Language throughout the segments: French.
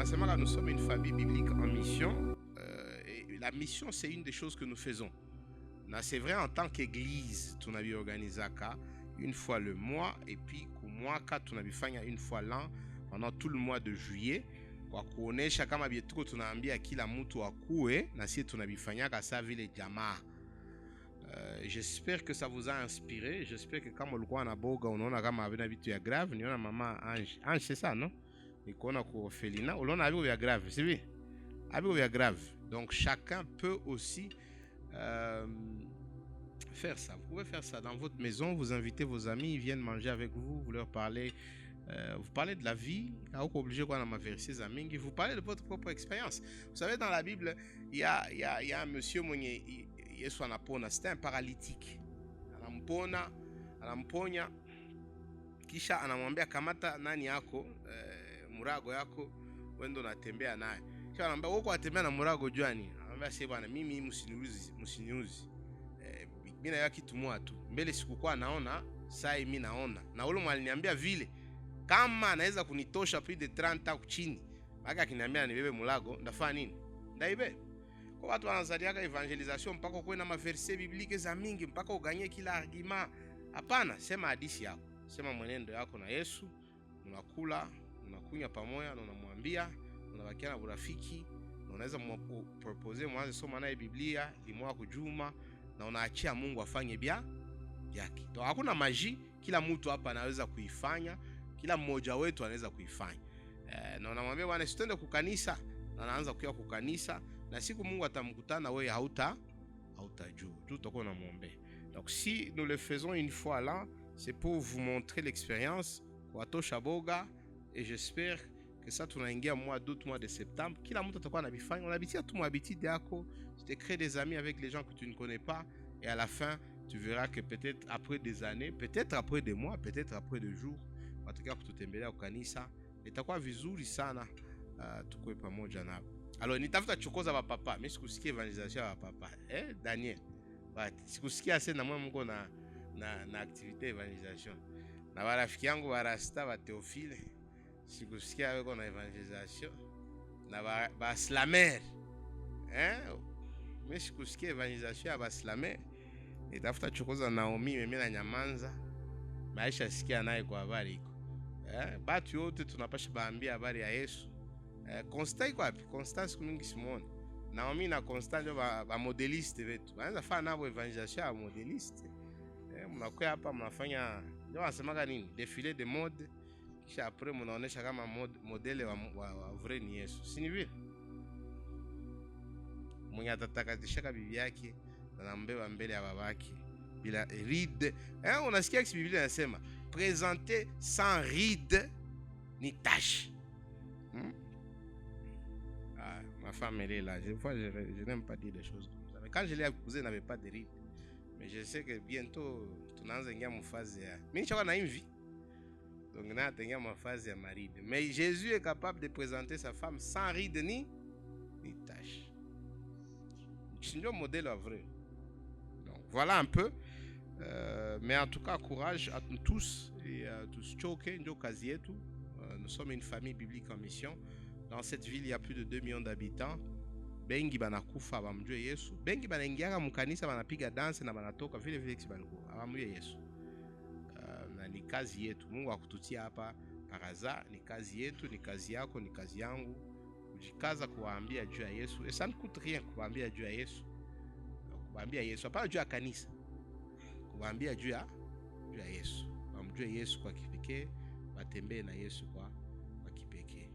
nous sommes une famille biblique en mission. Et la mission, c'est une des choses que nous faisons. C'est vrai, en tant qu'église, tu as organisé une fois le mois, et puis tu as fait une fois l'an pendant tout le mois de juillet. Kwa kuonesha kama bietuko tunaambia kila mtu akue na sisi tunabifanyaka sa vile jamaa. J'espère que ça vous a inspiré. J'espère que kama ulikuwa na boga unaona kama havina vitu ya grave, niona mama Ange. Ange c'est ça, non? Nikuona ku orphelinat, unaona haviko vya grave, c'est vrai? Haviko vya grave. Donc chacun peut aussi faire ça. Vous pouvez faire ça dans votre maison, vous invitez vos amis, ils viennent manger avec vous, vous leur parlez. Vous parlez de la vie, vous parlez de votre propre expérience. Vous savez, dans la Bible, il y a un monsieur, c'était un paralytique. Anamponya, kisha anamwambia kamata nani yako, murago yako, wendo natembea naye. Kisha anamwambia wako atembea na murago juani. Anamwambia sasa bwana, mimi msiniuzi. Mimi na yaki tumua tu. Mbele sikukuwa naona, sasa mimi naona. Na ule mwaliniambia vile kama anaweza kunitosha plus de 30 au chini, baka akiniambia nibebe mulago, ndafanya nini? Ndaibe. Kwa watu wanazaliaka evangelisation mpaka kuwe na maverse biblique za mingi mpaka uganye kila argument. Hapana, sema hadithi yako. Sema mwenendo yako na Yesu, unakula, unakunya pamoja na unamwambia, unabakia na urafiki, na unaweza propose mwanzo soma naye Biblia, limwa kujuma na unaachia Mungu afanye yake. Donc hakuna maji, kila mtu hapa anaweza kuifanya. Kila mmoja wetu anaweza kuifanya. Na unamwambia bwana sitende kukanisa, na anaanza kuja kukanisa, na siku Mungu atamkutana wewe hautajua. Tout tutakuwa namuombea. Donc si nous le faisons une fois là, c'est pour vous montrer l'expérience kwa tosha boga, et j'espère que ça tunaingia mois d'août, mois de septembre, kila mtu atakuwa anabifanya, unabitia tu habitude yako, tu te crées des amis avec les gens que tu ne connais pas, et à la fin tu verras que peut-être après des années, peut-être après des mois, peut-être après des jours, watakia kututembelea kanisa, itakuwa vizuri sana tukue pamoja nao. Alors nitafuta chokoza wa papa, mimi sikusikia evangelisation wa papa. Daniel. But sikusikia sana mwa mko na activité evangelisation. Na barafiki yangu wa Rasta wa Théophile, sikusikia wako na evangelisation. Na ba slamer. Mimi sikusikia evangelisation ya ba slamer. Nitafuta chokoza Naomi, mimi na Nyamanza. Maisha sikia naye kwa habari iko. Batu yote tunapasha baambia habari ya Yesu. Constant iko wapi? Constant siku mingi simuone. Naomi na Constant ndio ba modeliste wetu. Wanaanza fanya nabo evangelisation ya modeliste. Mnakuwa hapa mnafanya ndio wanasemaga nini? Défilé de mode. Kisha après mnaonesha kama modele wa vrai ni Yesu. Si ni vile? Mwenye atatakatisha bibi yake na nambeba mbele ya babake bila ride. Unasikia que Biblia inasema présenter sans ride ni tache. Ma femme elle est là. Je n'aime pas dire des choses comme ça. Mais quand je l'ai épousée, elle n'avait pas de ride. Mais je sais que bientôt tunaanza ingia mfazi ya. Mimi nishakuwa na envie. Donc na atengia mfazi ya maride. Mais Jésus est capable de présenter sa femme sans ride ni tache. C'est un modèle vrai. Donc voilà un peu. Mais en tout cas, courage à nous tous et à tous. Nous sommes une famille biblique en mission. Dans cette ville, il y a plus de 2 millions d'habitants. Bengi banakufa bamjue Yesu. Bengi banaingiaka mukanisa banapiga dance na banatoka vile vile kibalikuwa. Abamjue Yesu. Na ni kazi yetu. Mungu akututia hapa paraza, ni kazi yetu, ni kazi yako, ni kazi yangu. Kujikaza kuwaambia juu ya Yesu. Et ça ne coûte rien kuwaambia juu ya Yesu. Kuwaambia Yesu, hapana juu ya kanisa. Kuwaambia juu ya Yesu. Wamjue Yesu kwa kipekee, watembee na Yesu kwa kipekee.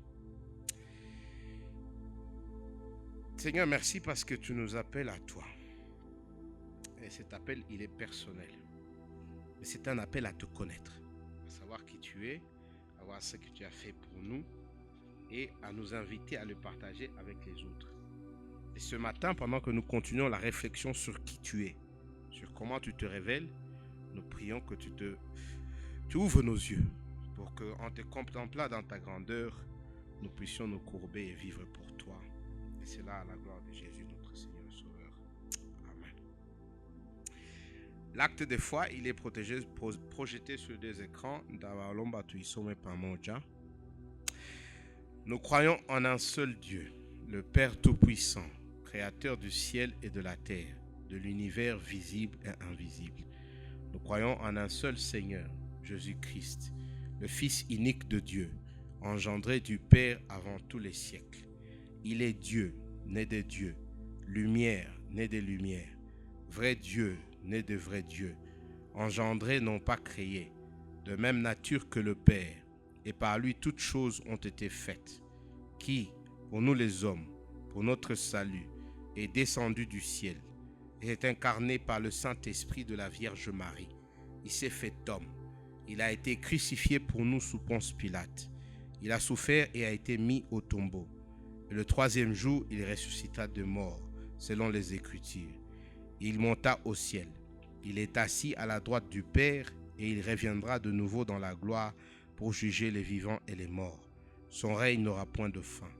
Seigneur, merci parce que tu nous appelles à toi. Et cet appel, il est personnel. Mais c'est un appel à te connaître, à savoir qui tu es, à voir ce que tu as fait pour nous et à nous inviter à le partager avec les autres. Et ce matin, pendant que nous continuons la réflexion sur qui tu es, sur comment tu te révèles, nous prions que tu ouvres nos yeux pour qu'en te contemplant dans ta grandeur, nous puissions nous courber et vivre pour toi. Et c'est là à la gloire de Jésus, notre Seigneur et Sauveur. Amen. L'acte de foi, il est projeté sur 2 écrans. Nous croyons en un seul Dieu, le Père Tout-Puissant, Créateur du ciel et de la terre, de l'univers visible et invisible. Nous croyons en un seul Seigneur, Jésus-Christ, le Fils unique de Dieu, engendré du Père avant tous les siècles. Il est Dieu, né des dieux, lumière, né des lumières, vrai Dieu, né de vrai Dieu, engendré non pas créé, de même nature que le Père, et par lui toutes choses ont été faites, qui, pour nous les hommes, pour notre salut, est descendu du ciel, et est incarné par le Saint-Esprit de la Vierge Marie. Il s'est fait homme. Il a été crucifié pour nous sous Ponce Pilate. Il a souffert et a été mis au tombeau. Et le troisième jour, il ressuscita de mort, selon les Écritures. Il monta au ciel. Il est assis à la droite du Père, et il reviendra de nouveau dans la gloire pour juger les vivants et les morts. Son règne n'aura point de fin.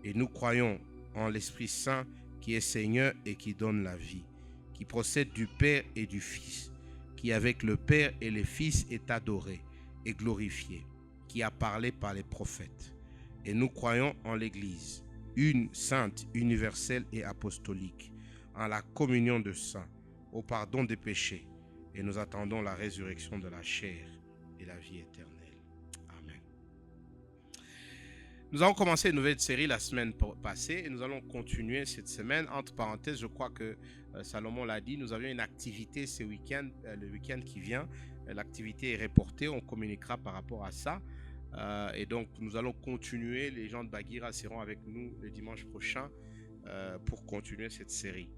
Et nous croyons en l'Esprit Saint qui est Seigneur et qui donne la vie, qui procède du Père et du Fils, qui avec le Père et le Fils est adoré et glorifié, qui a parlé par les prophètes. Et nous croyons en l'Église, une sainte, universelle et apostolique, en la communion de saints, au pardon des péchés, et nous attendons la résurrection de la chair et la vie éternelle. Amen. Nous avons commencé une nouvelle série la semaine passée et nous allons continuer cette semaine. Entre parenthèses, je crois que Salomon l'a dit, nous avions une activité ce week-end, le week-end qui vient. L'activité est reportée, on communiquera par rapport à ça. Et donc, nous allons continuer. Les gens de Bagira seront avec nous le dimanche prochain pour continuer cette série.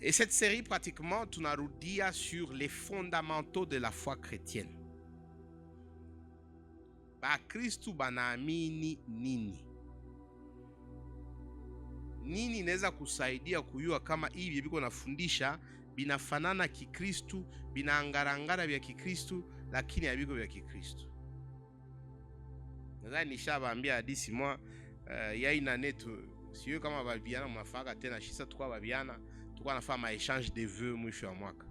Et cette série, pratiquement, tunarudia sur les fondamentaux de la foi chrétienne. Bakristu banaamini nini? Nini inaweza kusaidia kujua kama hivi biko nafundisha binafanana kikristu, binaangarangara vya kikristu, lakini habiko vya kikristu. Nadhani nishawaambia hadithi mwa yaina netu siyo kama babiana mnafaka tena shisa tukwa babiana tukwa nafanya ma échange de vœux mwisho wa mwaka.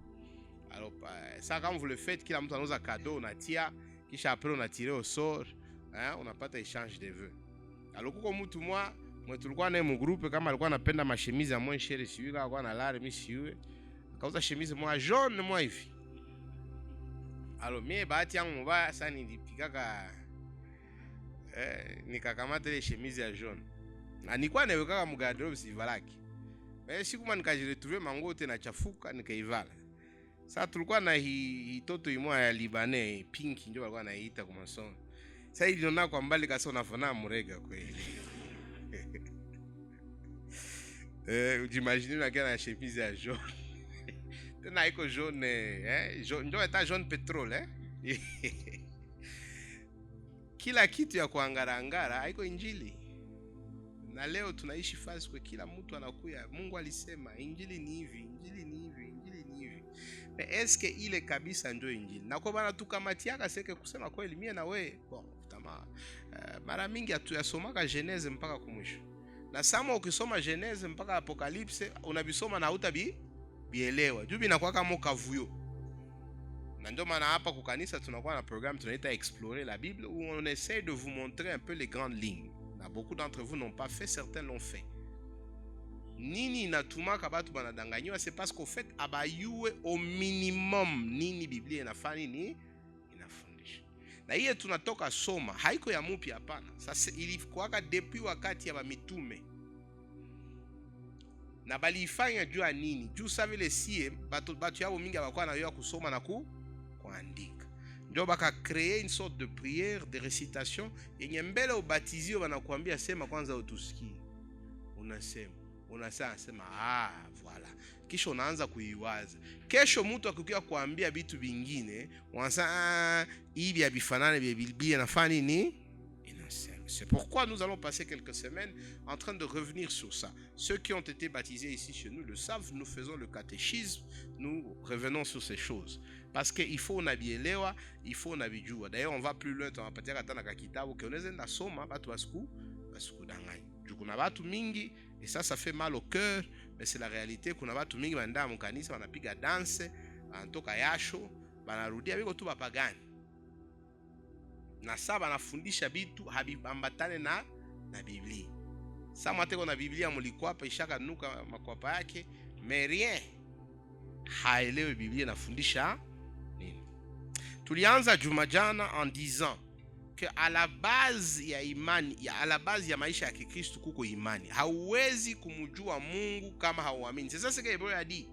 Alors ça quand vous le faites, kila mtu anauza cadeau unatia kisha après unatire au sort, unapata échange de vœux. Alors kuko mtu mwa tulikuwa naye mu groupe kama alikuwa anapenda mashemizi ya moins cher siyo kama alikuwa na lare mimi siyo. Akauza chemise mwa jaune mwa hivi. Alors mimi bahati yangu mbaya sana nilipikaka nikakamata ile chemise ya jaune. Na nilikuwa naweka mu garderobe sivalaki. Siku mwa nikajiretrouver mango tena chafuka nikaivala. Sasa tulikuwa na hitoto imwa ya Libanais pink ndio walikuwa naita kwa masomo. Sasa iliona kwa mbali kasa unafanana murega kweli. Ujimagine unakia na chemise ya jaune. Tena iko jaune ndio eta jaune petrole Kila kitu ya kuangarangara haiko injili. Na leo tunaishi fasi kwa kila mtu anakuya Mungu alisema injili ni hivi, injili ni hivi, injili ni hivi. Mais eske ile kabisa ndio injili? Na kwa bana tukamatiaka seke kusema kweli mie na we tama mara mingi atuyasomaka Genese mpaka kumwisho. Na sama ukisoma Genese mpaka Apocalypse unabisoma na bielewa. Juu binakuwa kama kavuyo. Na ndio maana hapa kwa kanisa tunakuwa na programme tunaita Explorer la Bible où on essaie de vous montrer un peu les grandes lignes. Beaucoup d'entre vous n'ont pas fait, certains l'ont fait. Nini inatumaka batu banadanganywa, c'est parce qu'au fait abayue au minimum nini Biblia inafanya nini inafundisha. Na hiyo tunatoka soma haiko ya mupya hapana. Sasa ilikuwa depuis wakati ya mitume. Na balifanya jua nini? Juu sa vile sie batu yao mingi abakuwa na yoa kusoma na kuandika. Ndio baka créer une sorte de prière, de récitation yenye mbele ubatizio wanakuambia sema kwanza utusikie. Unasema voilà. Kisha unaanza kuiwaza. Kesho mtu akikuja kuambia vitu vingine, wanasema hivi habifanane vya Biblia nafanya nini? C'est pourquoi nous allons passer quelques semaines en train de revenir sur ça. Ceux qui ont été baptisés ici chez nous le savent, nous faisons le catéchisme, nous revenons sur ces choses. Parce qu'il faut nabielewa, il faut nabijua. D'ailleurs, on va plus loin, on va partir à Tanaka Kitabu, que on est dans Soma, batu basku dangany. Du kuna batu mingi, et ça fait mal au cœur, mais c'est la réalité. Kuna batu mingi banda mu kanisa wanapiga danse, antoka yasho, banarudia biko tu bapagani. Na saba nafundisha bitu habibambatane na na Biblia. Sa mwateko na Biblia mulikwapa ishaka nuka makwapa yake, mais rien. Haelewe Biblia nafundisha nini. Tulianza juma jana en disant que à la base ya imani, à la base ya maisha ya Kikristo kuko imani. Hauwezi kumjua Mungu kama hauamini. C'est ça ce que Hébreu a dit.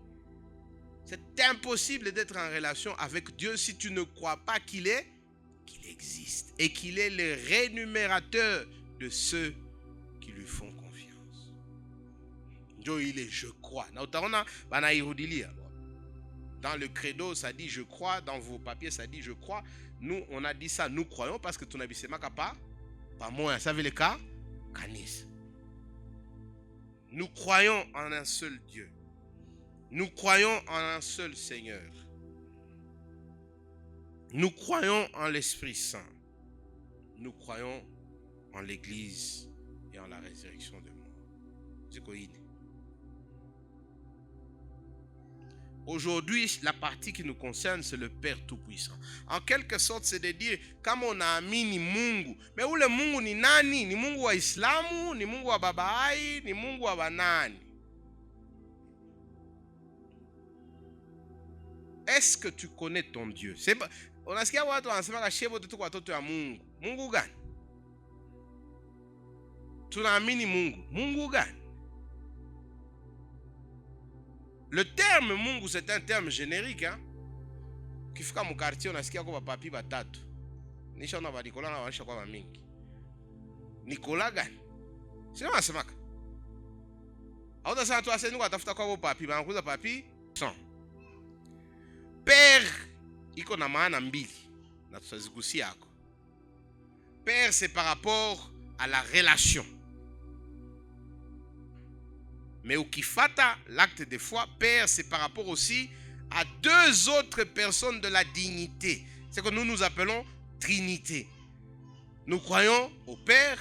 C'est impossible d'être en relation avec Dieu si tu ne crois pas qu'il existe et qu'il est le rémunérateur de ceux qui lui font confiance. Dieu, il est je crois. Dans le credo, ça dit je crois. Dans vos papiers, ça dit je crois. Nous, on a dit ça, nous croyons parce que tu n'as pas moi, ça veut le cas. Nous croyons en un seul Dieu. Nous croyons en un seul Seigneur. Nous croyons en l'Esprit Saint. Nous croyons en l'Église et en la résurrection des morts. Aujourd'hui, la partie qui nous concerne, c'est le Père Tout-Puissant. En quelque sorte, c'est de dire, comme on a amini Mungu. Mais où le Mungu ni nani? Ni Mungu wa Islamu, ni Mungu wa Babaai, ni Mungu wa Banani. Est-ce que tu connais ton Dieu? Unasikia watu wanasema kashebo tuko watoto ya Mungu. Mungu gani? Tunaamini Mungu. Mungu gani? Le terme Mungu, c'est un terme générique. Kifika mu quartier unasikia kwa papi batatu. Nisha ona ba Nicolas na wanisha kwa mingi. Nicolas gani? Sio masemaka. Auta sana tu aseni kwa tafuta kwa papi, banakuza papi sans. Père iko na maana mbili na tutazigusia yako. Père, c'est par rapport à la relation. Mais ukifata l'acte de foi, Père, c'est par rapport aussi à deux autres personnes de la dignité. C'est que nous appelons Trinité. Nous croyons au Père,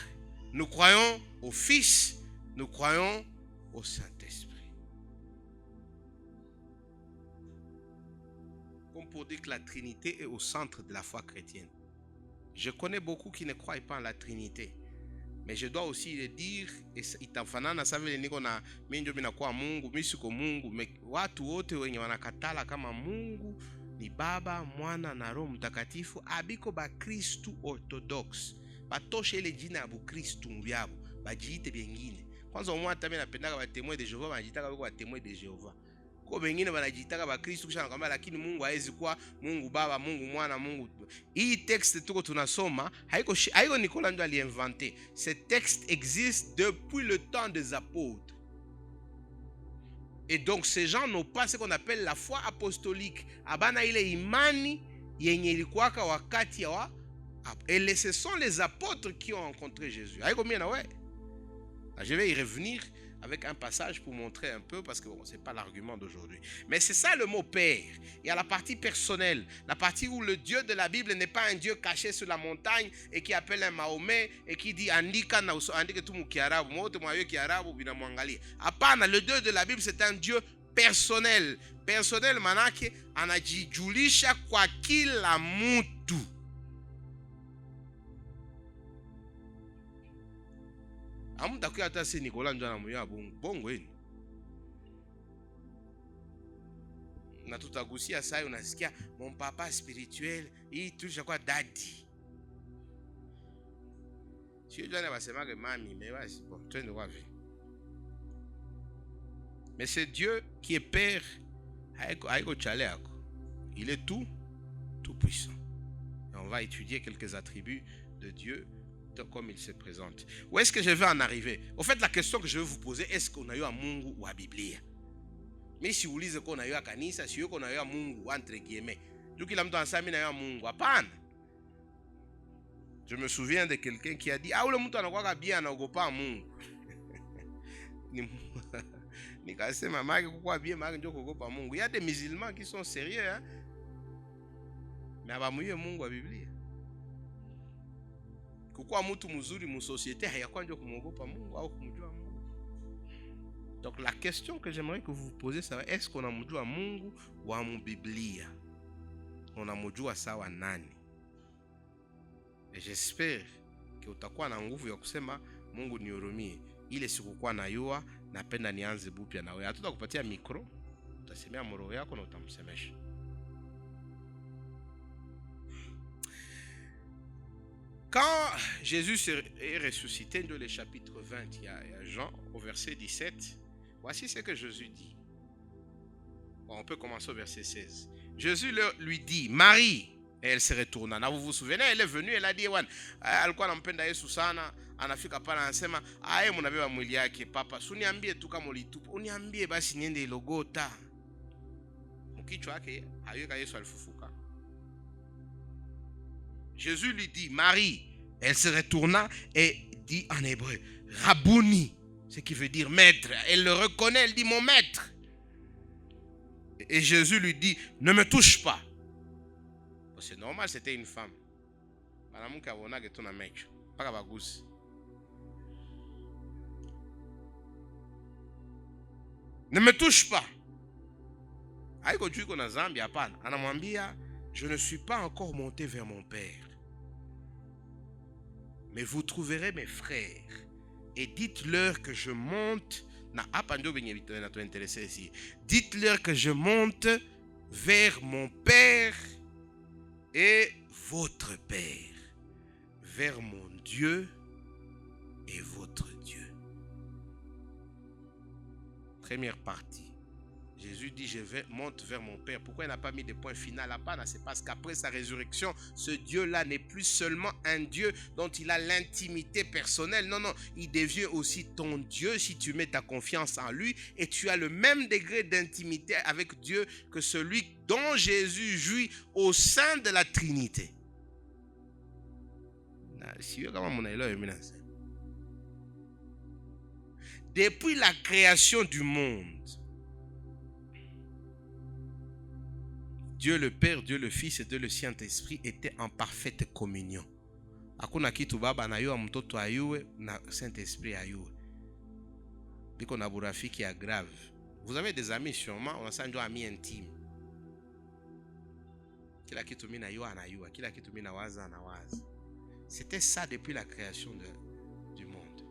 nous croyons au Fils, nous croyons au Saint-Esprit. Comme pour dire que la Trinité est au centre de la foi chrétienne. Je connais beaucoup qui ne croient pas en la Trinité. Mais je dois aussi le dire, itafanana savile niko na minjo mina kwa Mungu, misiko Mungu, watu wote wenye wanakatala kama Mungu ni Baba, Mwana na Roho Mtakatifu, abiko ba Kristu orthodox. Batoshe ile jina ya Kristu mbyabo, bajiite bengine. Kwanza umwata mimi napendaka ba témoin de Jéhovah, banajitaka bako ba témoin de Jéhovah. Kwa bengine banajitaka ba Kristu kisha nakwambia lakini Mungu haezi kuwa Mungu Baba, Mungu Mwana, Mungu. Hii texte tuko tunasoma haiko Nicolas ndo aliinventé. Ce texte existe depuis le temps des apôtres. Et donc ces gens n'ont pas ce qu'on appelle la foi apostolique. Abana ile imani yenye ilikuwaka wakati ya et ce sont les apôtres qui ont rencontré Jésus. Haiko mie na ouais. Je vais y revenir avec un passage pour montrer un peu, parce que bon, ce n'est pas l'argument d'aujourd'hui. Mais c'est ça le mot Père. Il y a la partie personnelle, la partie où le Dieu de la Bible n'est pas un Dieu caché sur la montagne et qui appelle un Mahomet et qui dit andika na andika tu mukiarabu, mote mwayo kiarabu bina mwangalia. Hapana, le Dieu de la Bible c'est un Dieu personnel. Personnel manake anajijulisha kwa kila mtu. Amutakuya hata si Nicolas ndio anamuya bongo yenu. Na tutagusia sasa unasikia mon papa spirituel, hii tulishakuwa daddy. Sio jana basema que mami, mais vas bon, twende wapi. Mais c'est Dieu qui est Père, haiko chale yako. Il est tout puissant. Et on va étudier quelques attributs de Dieu comme il se présente. Où est-ce que je vais en arriver? Au fait, la question que je vais vous poser, est-ce qu'on a eu un Mungu ou à Biblia? Mais si vous lisez qu'on a eu à Kanisa, si vous qu'on a eu un Mungu entre guillemets, donc il a mis dans sa mine un Mungu. Je me souviens de quelqu'un qui a dit ah, le mtu anakuwa bien anaogopa Mungu. Nikasema maki kukua bien maki ndio kuogopa Mungu. Il y a des musulmans qui sont sérieux hein. Mais abamuye Mungu wa Biblia. Kukua mtu mzuri mu société hayakuwa ndio kumwogopa Mungu au kumjua Mungu. Donc la question que j'aimerais que vous vous posez c'est est-ce qu'on amjua Mungu wa mu Biblia? On amjua sawa nani? Et j'espère que utakuwa na nguvu ya kusema Mungu nihurumie. Ile sikukuwa najua, napenda nianze bupya na wewe. Hatutakupatia mikro, utasemea mroho yako na utamsemesha. Quand Jésus est ressuscité, dans le chapitre 20, il y a Jean, au verset 17, voici ce que Jésus dit. Bon, on peut commencer au verset 16. Jésus lui dit, Marie, et elle se retourna. Na vous vous souvenez, elle est venue, elle a dit, alikuwa anampenda Yesu sana, anafika pale anasema, aye mnabeba mwili yake, papa, suniambie tu kama ulitupa, uniambie basi niende Ilogota. Mkichwa yake, hayuka Yesu alifufuka. Jésus lui dit, Marie. Elle se retourna et dit en hébreu, Rabouni, ce qui veut dire maître. Elle le reconnaît, elle dit, mon maître. Et Jésus lui dit, ne me touche pas. C'est normal, c'était une femme. Ne me touche pas. Je ne suis pas encore monté vers mon Père. Mais vous trouverez mes frères et dites-leur que je monte. Dites-leur que je monte vers mon Père et votre Père, vers mon Dieu et votre Dieu. Première partie. Jésus dit, monte vers mon Père. Pourquoi il n'a pas mis de point final à part? C'est parce qu'après sa résurrection, ce Dieu-là n'est plus seulement un Dieu dont il a l'intimité personnelle. Non, il devient aussi ton Dieu si tu mets ta confiance en lui. Et tu as le même degré d'intimité avec Dieu que celui dont Jésus jouit au sein de la Trinité. Depuis la création du monde, Dieu le Père, Dieu le Fils et Dieu le Saint-Esprit étaient en parfaite communion. Hakuna kitu baba na yua mtoto ayue na Saint-Esprit ayue. Biko na burafiki ya grave. Vous avez des amis sûrement, on a ça amis intimes. Kila kitu mina yua anayua, kila kitu mina waza anawaza. C'était ça depuis la création du monde.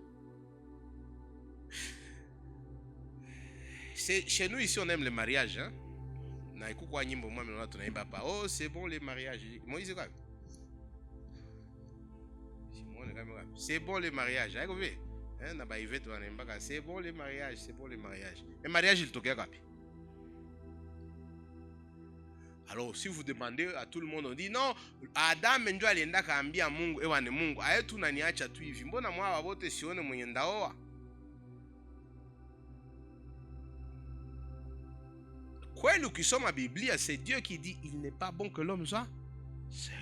Chez nous ici on aime le mariage, hein? Oh, c'est bon les mariages. C'est bon les mariages. C'est bon les mariages. C'est bon les mariages. Les mariages, il toque. Alors, si vous demandez à tout le monde, on dit non, Adam ndio alienda kaambia Mungu, ewane Mungu, ayetu naniacha tu hivi. Mbona mwa wote sione mwenye ndaoa? Kweli ukisoma Biblia, c'est Dieu qui dit il n'est pas bon que l'homme soit seul.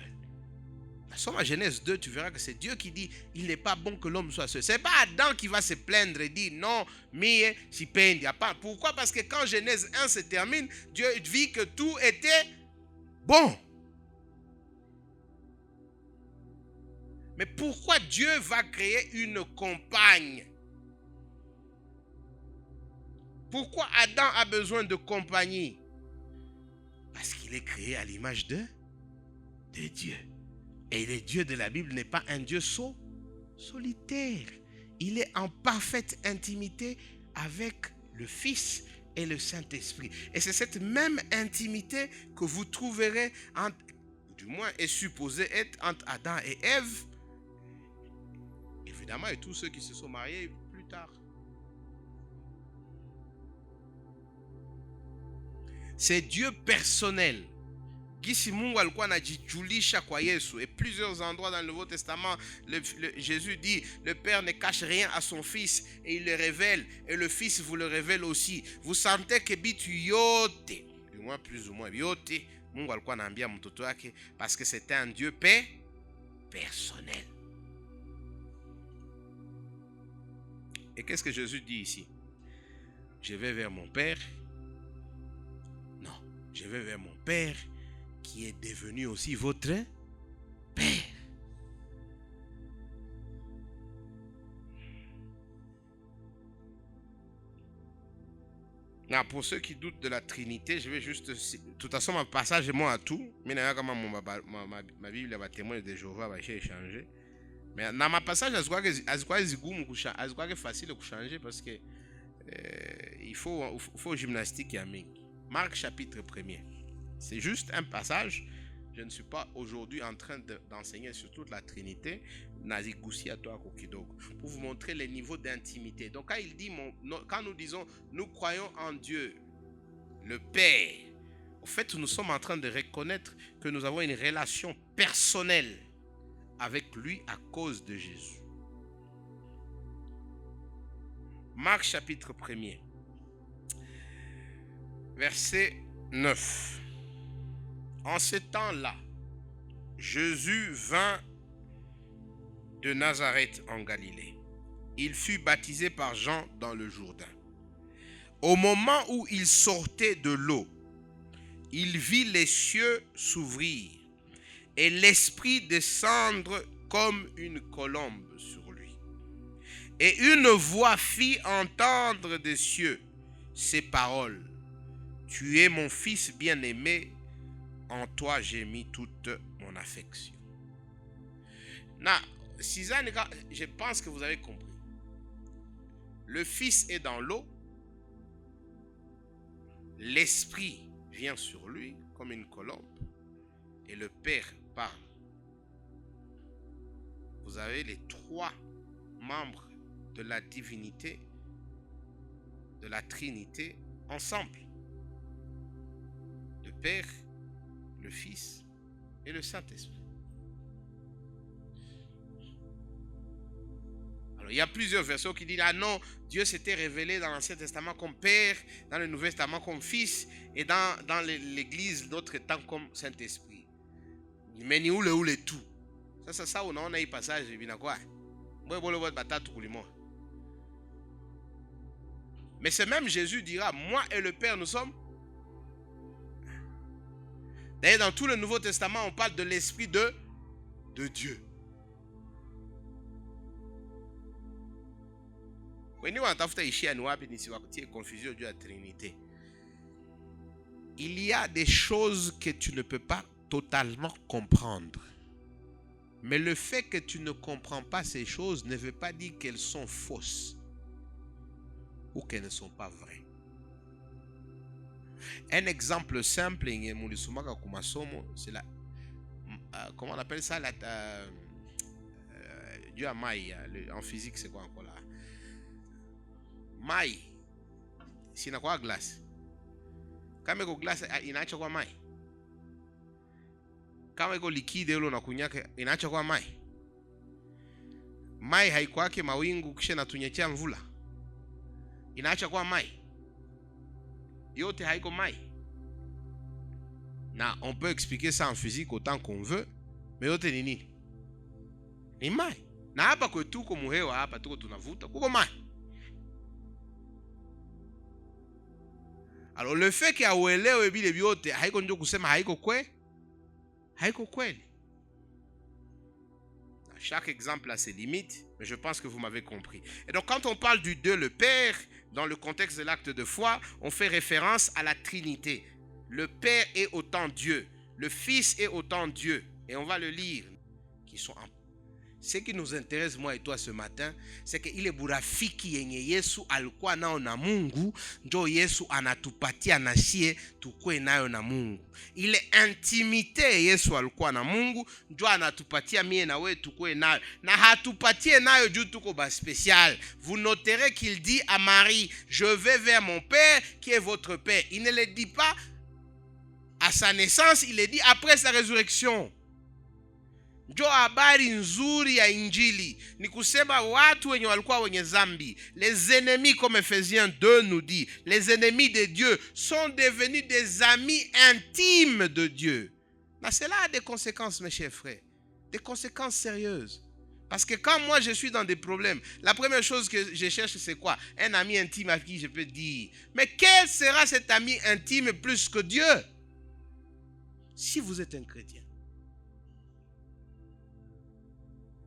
Somme à Genèse 2, tu verras que c'est Dieu qui dit il n'est pas bon que l'homme soit seul. C'est pas Adam qui va se plaindre et dire non, mais si peine. Pourquoi? Parce que quand Genèse 1 se termine, Dieu vit que tout était bon. Mais pourquoi Dieu va créer une compagne? Pourquoi Adam a besoin de compagnie? Parce qu'il est créé à l'image de Dieu. Et le Dieu de la Bible n'est pas un Dieu solitaire. Il est en parfaite intimité avec le Fils et le Saint-Esprit. Et c'est cette même intimité que vous trouverez, du moins est supposée être entre Adam et Ève. Évidemment, et tous ceux qui se sont mariés plus tard. C'est Dieu personnel. Gisi Mungu alikuwa anajijulisha kwa Yesu. Et plusieurs endroits dans le Nouveau Testament, Jésus dit, le Père ne cache rien à son Fils et il le révèle. Et le Fils vous le révèle aussi. Vous sentez que bitu yote, du moins plus ou moins yote, Mungu alikuwa anaambia mtoto wake parce que c'était un Dieu personnel. Et qu'est-ce que Jésus dit ici? Je vais vers mon Père. Non, je vais vers mon Père qui est devenu aussi votre Père. Non, pour ceux qui doutent de la Trinité, je vais juste... De toute façon, mon passage est moi à tout. Mais ma Bible va témoigner de Jéhovah, va échanger. Mais dans ma passage, azikwa zigumu kusha, azikwa facile kuchanger parce que il faut gymnastique ya mingi. Marc chapitre 1er. C'est juste un passage. Je ne suis pas aujourd'hui en train d'enseigner sur toute la Trinité, pour vous montrer les niveaux d'intimité. Donc quand il dit, quand nous disons, nous croyons en Dieu, le Père, au fait, nous sommes en train de reconnaître que nous avons une relation personnelle avec lui à cause de Jésus. Marc chapitre 1er, verset 9. En ce temps-là, Jésus vint de Nazareth en Galilée. Il fut baptisé par Jean dans le Jourdain. Au moment où il sortait de l'eau, il vit les cieux s'ouvrir et l'Esprit descendre comme une colombe sur lui. Et une voix fit entendre des cieux ces paroles. Tu es mon fils bien-aimé, en toi j'ai mis toute mon affection. Je pense que vous avez compris. Le Fils est dans l'eau. L'Esprit vient sur lui comme une colombe. Et le Père parle. Vous avez les trois membres de la divinité, de la Trinité, ensemble. Le Père, le Fils et le Saint-Esprit. Alors, il y a plusieurs versets qui disent, ah non, Dieu s'était révélé dans l'Ancien Testament comme Père, dans le Nouveau Testament comme Fils, et dans l'Église, d'autres temps comme Saint-Esprit. Mais ni où le tout. Ça, on a eu passage, quoi. Mais c'est même Jésus dira, moi et le Père, nous sommes. D'ailleurs, dans tout le Nouveau Testament, on parle de l'Esprit de Dieu. Il y a des choses que tu ne peux pas totalement comprendre. Mais le fait que tu ne comprends pas ces choses ne veut pas dire qu'elles sont fausses ou qu'elles ne sont pas vraies. Un exemple simple, c'est la, comment on appelle ça, Dieu a maï, en physique c'est quoi encore là? Maï, si na quoi glace. Quand il y a glace, il y a quoi maï. Quand il y a liquide, il y a quoi maï. Maï haikwake mawingu kisha natunyechea mvula. Inaacha kwa mai. Yote haiko mai. Na on peut expliquer ça en physique autant qu'on veut, mais yote ni nini? Ni mai. Na hapa kwetu ko muhewa hapa tuko tunavuta kuko mai. Alors le fait qu'il y a uelewe vile vyote haiko ndio kusema haiko kweli. Chaque exemple a ses limites, mais je pense que vous m'avez compris. Et donc quand on parle du Dieu le Père, dans le contexte de l'acte de foi, on fait référence à la Trinité. Le Père est autant Dieu, le Fils est autant Dieu. Et on va le lire. Qui sont en... Ce qui nous intéresse, moi et toi, ce matin, c'est que ile burafiki yenye Yesu alikuwa nao na Mungu, njo Yesu anatupatia na sie tukue nayo na Mungu. Ile intimite Yesu alikuwa na Mungu, njo anatupatia mie na we tukue nayo. Na hatupatie nayo juu tuko ba spécial. Vous noterez qu'il dit à Marie, je vais vers mon Père qui est votre Père. Il ne le dit pas à sa naissance, il le dit après sa résurrection. Njo habari nzuri ya injili ni kusema watu wenye walikuwa wenye zambi, les ennemis comme Ephésiens 2 nous dit, les ennemis de Dieu sont devenus des amis intimes de Dieu. Mais cela a des conséquences, mes chers frères, des conséquences sérieuses. Parce que quand moi je suis dans des problèmes, la première chose que je cherche c'est quoi? Un ami intime à qui je peux dire. Mais quel sera cet ami intime plus que Dieu? Si vous êtes un chrétien.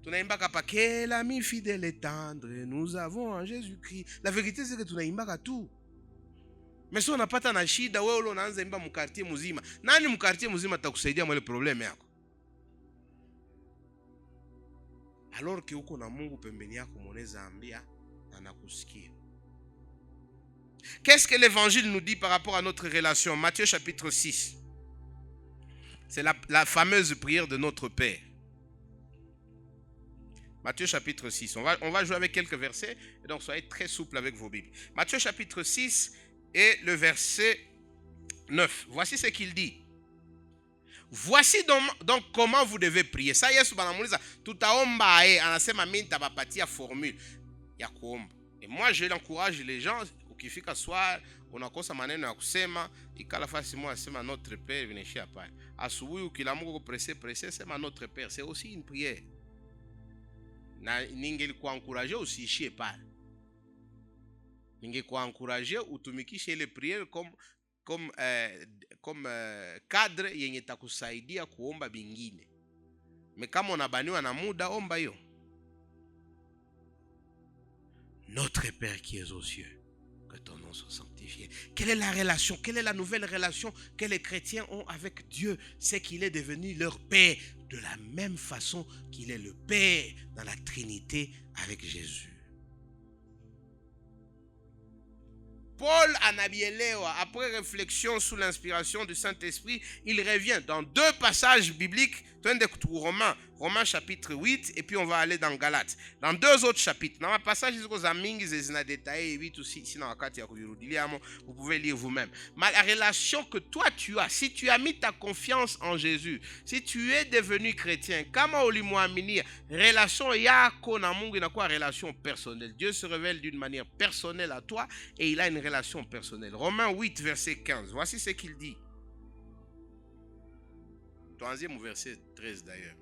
Tunaimba pa quel ami fidèle et tendre nous avons en Jésus-Christ. La vérité c'est que tunaimba tout. Mais si unapata na shida wewe unaanza imba mkartie mzima. Nani mkartie mzima atakusaidia mwele probleme yako? alors que uko na Mungu pembeni yako mnaweza ambia na nakusikia. Qu'est-ce que l'évangile nous dit par rapport à notre relation? Matthieu chapitre 6. C'est la fameuse prière de notre Père. Matthieu chapitre 6. On va jouer avec quelques versets, et donc soyez très souple avec vos Bibles. Matthieu chapitre 6 et le verset 9. Voici ce qu'il dit. Voici donc comment vous devez prier. Ça Yesu banamuliza tutaomba anasema mimi nitabapatia formule ya kuomba. Et moi je l'encourage les gens ukifika soir unakosa maneno ya kusema ikala fasi moi sema notre Père vinaishia pale. Asubuhi ukilamuka pressé sema notre Père, c'est aussi une prière. Na ningelikuencourager usiishie pale. Ningekuencourager utumikishe ile prière comme cadre yenye takusaidia kuomba bingine. Mais kama unabaniwa na muda, omba hiyo. Notre Père qui es aux cieux, que ton nom soit sanctifié. Quelle est la relation, quelle est la nouvelle relation que les chrétiens ont avec Dieu? C'est qu'il est devenu leur Père, de la même façon qu'il est le Père dans la Trinité avec Jésus. Paul anabielewa, après réflexion sous l'inspiration du Saint-Esprit, il revient dans deux passages bibliques, Romains chapitre 8, et puis on va aller dans Galates. Dans deux autres chapitres, dans un passage, vous pouvez lire vous-même. Mais la relation que toi tu as, si tu as mis ta confiance en Jésus, si tu es devenu chrétien, kama ulimwaminia, relation yako na Mungu inakuwa relation personnelle. Dieu se révèle d'une manière personnelle à toi et il a une relation personnelle. Romains 8, verset 15. Voici ce qu'il dit. Troisième verset 13 d'ailleurs.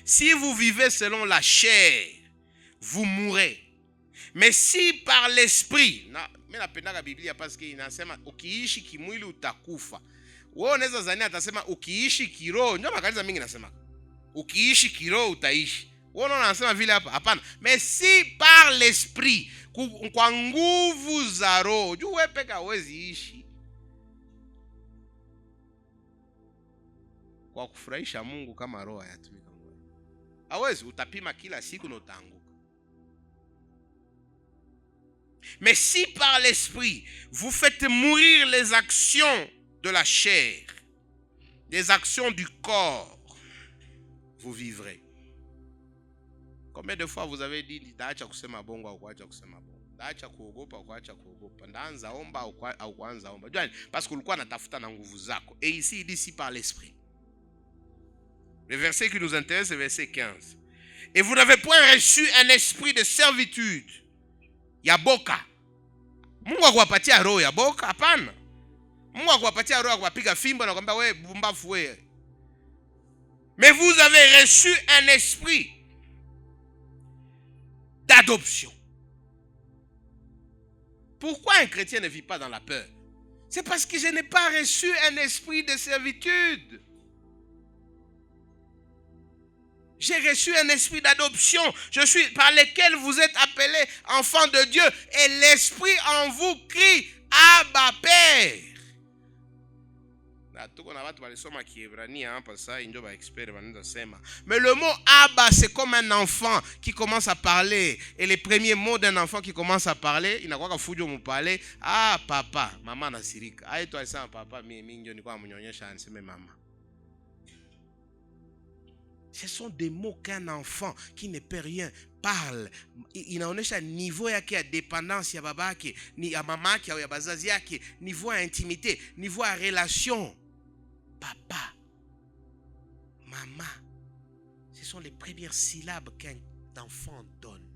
Si vous vivez selon la chair, vous mourrez. Mais si par l'esprit, mimi napenda Biblia parce que inasema ukiishi kimwili utakufa. Wewe unaweza zania atasema ukiishi kiroho, ndio makanisa mingi nasema. Ukiishi kiroho utaishi. Wewe unaona anasema vile hapa? Hapana. Mais si par l'esprit, kwa nguvu za roho, juu wewe peka huwezi ishi kwa kufurahisha Mungu kama roho yatumika Mungu. Hawezi, utapima kila siku na utaanguka. Mais si par l'esprit vous faites mourir les actions de la chair, les actions du corps, vous vivrez. Combien de fois vous avez dit daacha kusema bongo au kuacha kusema bongo? Daacha kuogopa au kuacha kuogopa? Ndaanza omba au kuanza omba? Parce que ulikuwa unatafuta na nguvu zako. Et ici il dit si par l'esprit. Le verset qui nous intéresse, c'est verset 15. Et vous n'avez point reçu un esprit de servitude. Yaboka. Mungu akuwapatia roho ya boka? Hapana. Mungu akuwapatia roho ya kuwapiga fimbo na kwamba wewe bumbafu wewe. Mais vous avez reçu un esprit d'adoption. Pourquoi un chrétien ne vit pas dans la peur? C'est parce que je n'ai pas reçu un esprit de servitude. J'ai reçu un esprit d'adoption, par lequel vous êtes appelés enfants de Dieu. Et l'esprit en vous crie, Abba Père. Mais le mot Abba, c'est comme un enfant qui commence à parler. Et les premiers mots d'un enfant qui commence à parler, il n'a pas qu'à me parler. Ah, papa, maman nasirika. Ah, toi, ça, papa, maman. Ce sont des mots qu'un enfant qui ne peut rien parle. Inaonesha niveau yake ya dépendance ya babake, ni ya mamake au ya bazazi yake, niveau ya intimité, niveau ya relation. Papa, maman, ce sont les premières syllabes qu'un enfant donne.